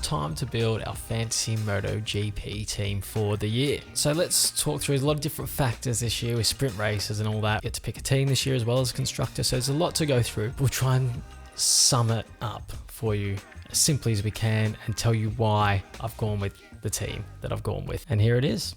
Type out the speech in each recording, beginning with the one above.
time to build our fantasy MotoGP team for the year. So let's talk through a lot of different factors this year with sprint races and all that. You get to pick a team this year as well as a constructor, so there's a lot to go through. We'll try and sum it up for you as simply as we can and tell you why I've gone with the team that I've gone with. And here it is.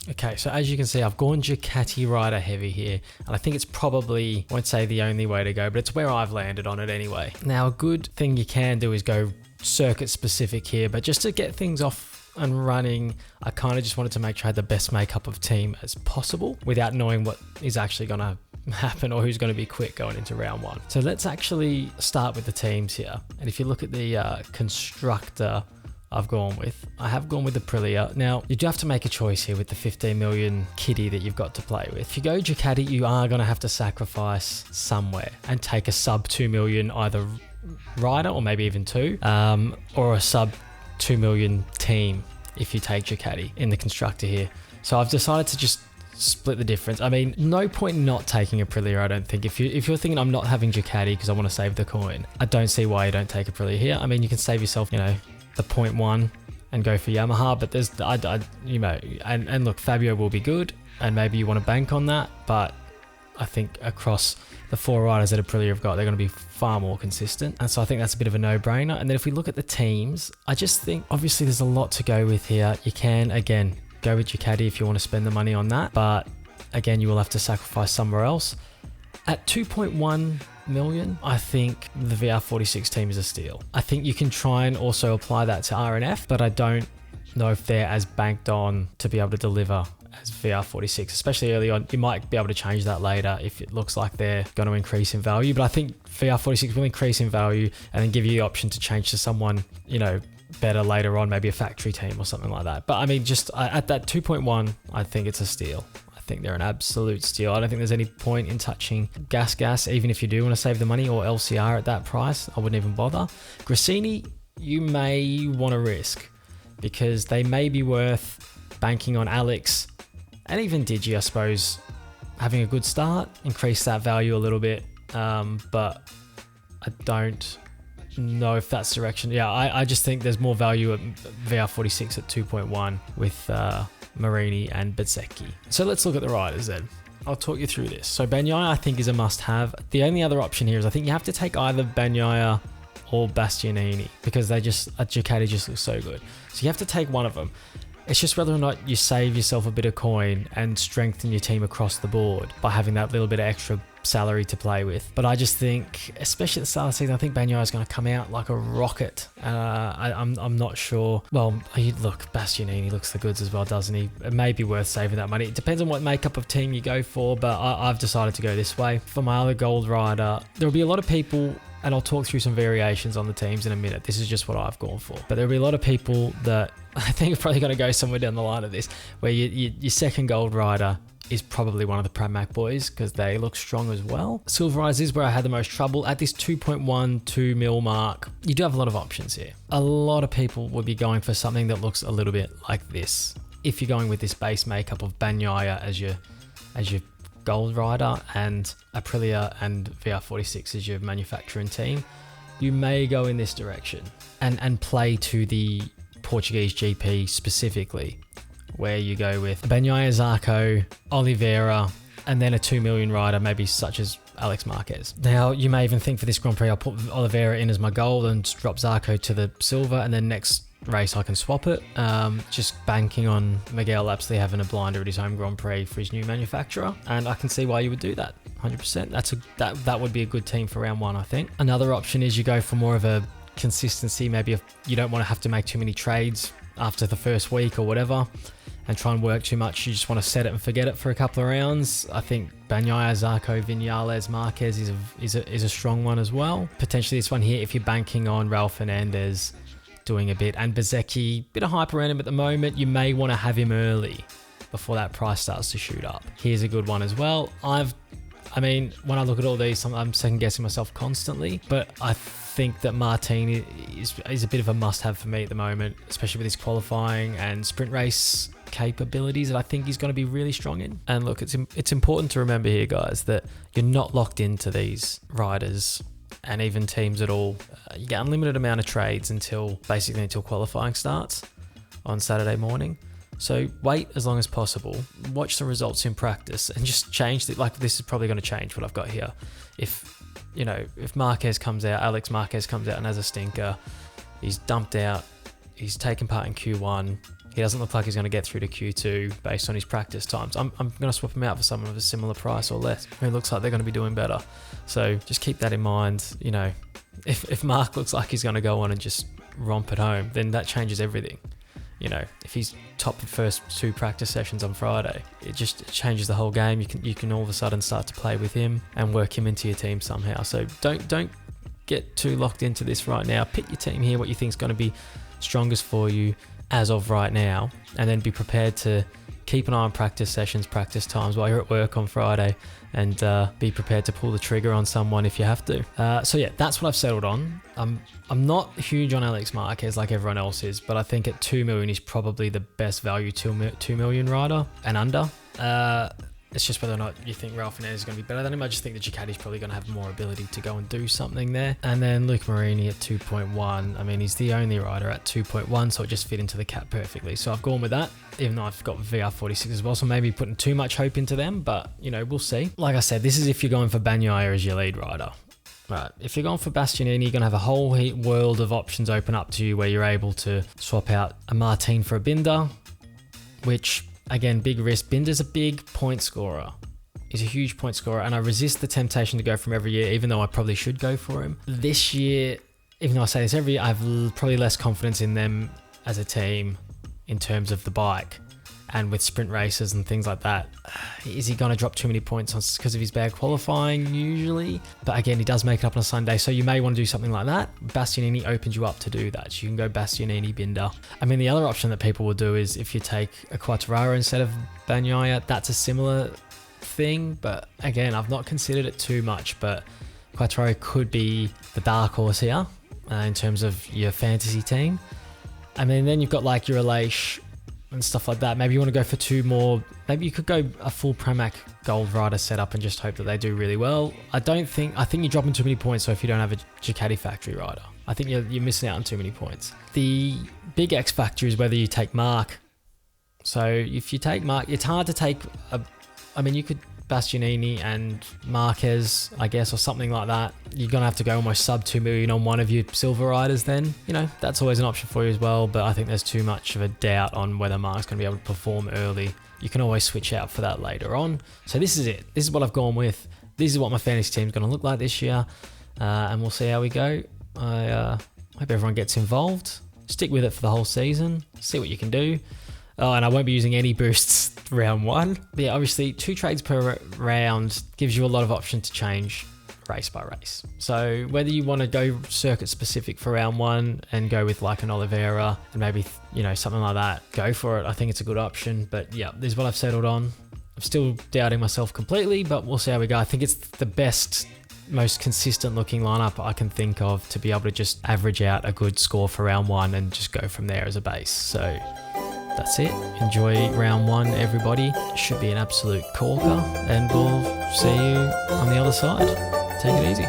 Okay, so as you can see, I've gone Ducati rider heavy here, and I think it's probably, I won't say the only way to go, but it's where I've landed on it anyway. Now, a good thing you can do is go circuit specific here, but just to get things off and running, I kind of just wanted to make sure I had the best makeup of team as possible without knowing what is actually going to happen or who's going to be quick going into round one. So let's actually start with the teams here. And if you look at the constructor I have gone with the Aprilia. Now, you do have to make a choice here with the 15 million kitty that you've got to play with. If you go Ducati, you are going to have to sacrifice somewhere and take a sub 2 million either rider or maybe even two, or a sub 2 million team if you take Ducati in the constructor here. So I've decided to just split the difference. I mean, no point not taking Aprilia, I don't think. If you're thinking I'm not having Ducati because I want to save the coin, I don't see why you don't take Aprilia here. I mean, you can save yourself, the 0.1 and go for Yamaha, but there's, and look, Fabio will be good, and maybe you want to bank on that, but I think across the four riders that Aprilia have got, they're going to be far more consistent. And so I think that's a bit of a no-brainer. And then if we look at the teams, I just think, obviously there's a lot to go with here. You can, again, go with Ducati if you want to spend the money on that, but again, you will have to sacrifice somewhere else. At 2.1 million, I think the VR46 team is a steal. I think you can try and also apply that to RNF, but I don't know if they're as banked on to be able to deliver as VR46, especially early on. You might be able to change that later if it looks like they're going to increase in value, but I think VR46 will increase in value and then give you the option to change to someone, better later on, maybe a factory team or something like that. But I mean, just at that 2.1, I think it's a steal. I think they're an absolute steal. I don't think there's any point in touching gas, even if you do want to save the money, or LCR at that price. I wouldn't even bother. Grassini, you may want to risk because they may be worth banking on Alex and even Digi, I suppose, having a good start, increase that value a little bit. But I don't know if that's the direction. Yeah, I just think there's more value at VR46 at 2.1 with Marini and Bezzecchi. So let's look at the riders then. I'll talk you through this. So Bagnaia, I think, is a must-have. The only other option here is I think you have to take either Bagnaia or Bastianini because Ducati just looks so good. So you have to take one of them. It's just whether or not you save yourself a bit of coin and strengthen your team across the board by having that little bit of extra salary to play with. But I just think, especially at the start of the season, I think Bagnaia is going to come out like a rocket. I'm not sure. Well, look, Bastianini looks the goods as well, doesn't he? It may be worth saving that money. It depends on what makeup of team you go for, but I've decided to go this way. For my other gold rider, there'll be a lot of people, and I'll talk through some variations on the teams in a minute. This is just what I've gone for. But there'll be a lot of people that I think are probably going to go somewhere down the line of this, where your second gold rider is probably one of the Pramac boys because they look strong as well. Silverize is where I had the most trouble. At this 2.12 mil mark, you do have a lot of options here. A lot of people would be going for something that looks a little bit like this. If you're going with this base makeup of Bagnaia as your gold rider and Aprilia and VR46 as your manufacturing team, you may go in this direction and play to the Portuguese GP specifically, where you go with Bagnaia, Zarco, Oliveira, and then a 2 million rider, maybe such as Alex Marquez. Now, you may even think for this Grand Prix, I'll put Oliveira in as my gold and drop Zarco to the silver, and then next race I can swap it. Just banking on Miguel Lapsley having a blinder at his home Grand Prix for his new manufacturer, and I can see why you would do that. 100%. That would be a good team for round one, I think. Another option is you go for more of a consistency. Maybe if you don't want to have to make too many trades after the first week or whatever and try and work too much, you just want to set it and forget it for a couple of rounds. I think Bagnaia, Zarco, Vinales, Marquez is a strong one as well. Potentially this one here, if you're banking on Raul Fernandez doing a bit, and Bezzecchi, bit of hype around him at the moment, you may want to have him early before that price starts to shoot up. Here's a good one as well. I mean, when I look at all these, I'm second guessing myself constantly, but I think that Martin is a bit of a must-have for me at the moment, especially with his qualifying and sprint race capabilities that I think he's going to be really strong in. And look, it's important to remember here, guys, that you're not locked into these riders and even teams at all, you get unlimited amount of trades until qualifying starts on Saturday morning. So wait as long as possible, watch the results in practice, and just change it. Like, this is probably going to change what I've got here. If Alex Marquez comes out and has a stinker, he's dumped out, he's taken part in Q1, he doesn't look like he's going to get through to Q2 based on his practice times, I'm going to swap him out for someone of a similar price or less who looks like they're going to be doing better. So just keep that in mind. If Mark looks like he's going to go on and just romp at home, then that changes everything. If he's top the first 2 practice sessions on Friday, it changes the whole game. You can all of a sudden start to play with him and work him into your team somehow. So don't get too locked into this right now. Pick your team here, what you think is going to be strongest for you as of right now, and then be prepared to keep an eye on practice sessions, practice times while you're at work on Friday, and be prepared to pull the trigger on someone if you have to. So yeah, that's what I've settled on. I'm not huge on Alex Marquez like everyone else is, but I think at 2 million he's probably the best value 2 million rider and under. It's just whether or not you think Ralph Fernandez is going to be better than him. I just think the Ducati's probably going to have more ability to go and do something there. And then Luke Marini at 2.1. I mean, he's the only rider at 2.1, so it just fit into the cap perfectly. So I've gone with that, even though I've got VR46 as well. So maybe putting too much hope into them, but we'll see. Like I said, this is if you're going for Bagnaia as your lead rider. Right, if you're going for Bastianini, you're going to have a whole world of options open up to you where you're able to swap out a Martin for a Binder, which, again, big risk. Binder's a big point scorer. He's a huge point scorer, and I resist the temptation to go for him every year, even though I probably should go for him. This year, even though I say this every year, I have probably less confidence in them as a team in terms of the bike. And with sprint races and things like that, is he going to drop too many points because of his bad qualifying usually? But again, he does make it up on a Sunday, so you may want to do something like that. Bastianini opens you up to do that. So you can go Bastianini, Binder. I mean, the other option that people will do is if you take a Quartararo instead of Bagnaia, that's a similar thing. But again, I've not considered it too much, but Quartararo could be the dark horse here in terms of your fantasy team. I mean, then you've got like your Aleix and stuff like that. Maybe you want to go for 2 more. Maybe you could go a full Pramac Gold Rider setup and just hope that they do really well. I think you're dropping too many points. So if you don't have a Ducati factory rider, I think you're missing out on too many points. The big X factor is whether you take Mark. So if you take Mark, it's hard to take you could Bastianini and Marquez, I guess, or something like that. You're going to have to go almost sub 2 million on one of your silver riders then. That's always an option for you as well, but I think there's too much of a doubt on whether Mark's going to be able to perform early. You can always switch out for that later on. So this is it. This is what I've gone with. This is what my fantasy team's going to look like this year, and we'll see how we go. I hope everyone gets involved. Stick with it for the whole season. See what you can do. Oh, and I won't be using any boosts round 1. But yeah, obviously 2 trades per round gives you a lot of option to change race by race. So whether you want to go circuit specific for round 1 and go with like an Oliveira and maybe, something like that, go for it. I think it's a good option. But yeah, this is what I've settled on. I'm still doubting myself completely, but we'll see how we go. I think it's the best, most consistent looking lineup I can think of to be able to just average out a good score for round 1 and just go from there as a base. So that's it. Enjoy round 1, everybody. Should be an absolute corker, and we'll see you on the other side. Take it easy.